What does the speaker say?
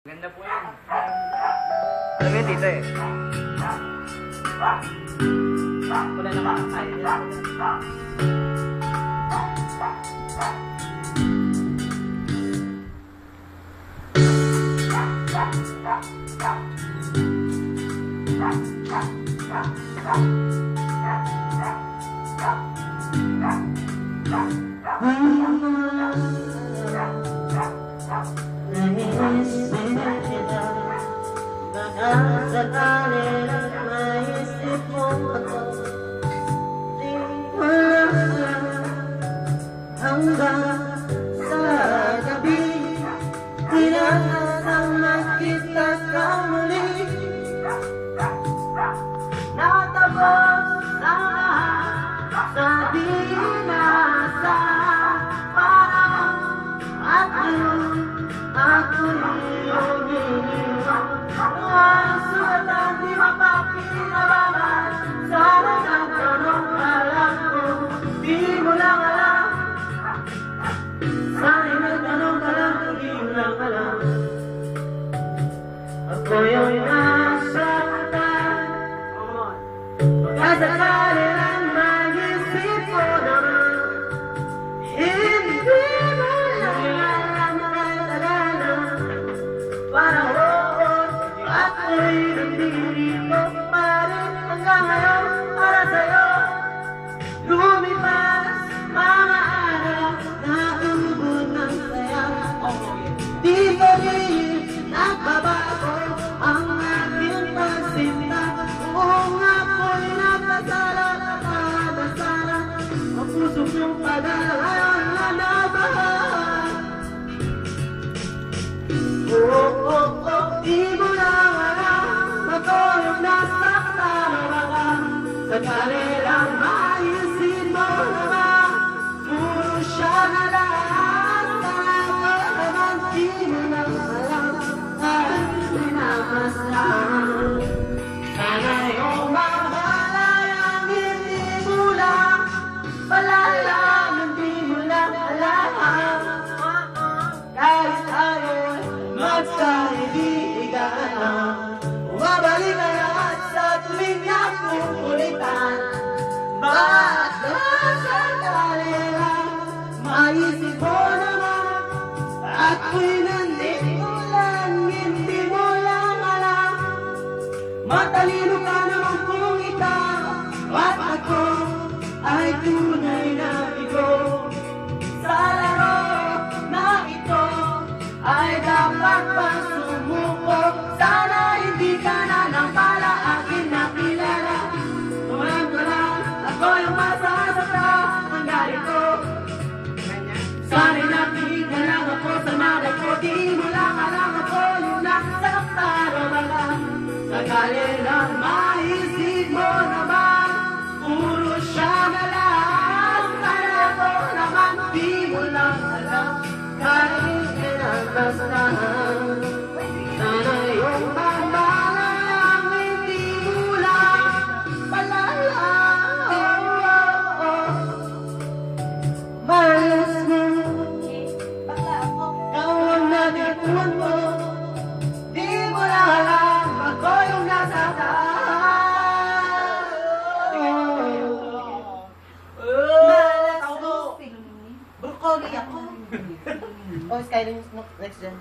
Ganda po yan. Alam mo dito eh. Wala naman ang kaya. Sakali lang maisip mo ako, di wala hanggang sa gabi. Inasang makita ka muli, natapos ang lahat sa di inaasahan. Parang ako'y uminiwan. Ang sulat di mapapinabangan. Sana nagtanong ka lang kung di mo lang alam. Sana nagtanong ka lang kung di mo lang alam. Ako yung nasaktan, pagkasakali lang mag-isip ko naman. Hindi mo lang alam katagalan. Parang ako'y nandito pa rin hanggang ngayon para sa'yo. Lumipas mga araw na umubod ng saya. Di pa rin nagbabago ang aking pagsinta. Kung ako'y napasala na padasala, ang puso kong padala ngayon na nabahan. Di mo lang alam, ako yung nasaktan ka. Sakali lang maisip mo naman, puro siya na lang. Sana naman di mo lang alam, ay pinamasdan. Sana yung mahalayang hindi mo lang palalang, hindi mo lang alam. Kahit tayo'y magkaibigan na, umabalik na lahat sa tuwing nakukulitan. Bakit nasakali lang maisip mo naman, ako'y nandito lang, hindi mo lang alam. Matalino ka naman kung ikaw at ako ay tunay na bigo. Sa laro na ito ay dapat bang sumuko? Sana hindi ka na ng bala akin nakilala. Tumayan ko lang, ako yung masasaktan ng galit ko. Sana'y nakinig na lang ako sa malay ko. Di mo lang alam ako yung nasaktan o baka sakali lang maisip mo naman, puro siya na lang. Sana ako naman di mo lang alam, kahit pinagbastahan. Sana yung pagbalang hindi mo lang palala. Malas mo, ikaw ang natikuan mo. Di mo lang alam, ako yung nasaktan. Malas mo, broccoli ako. Oh, Skyrim next gen.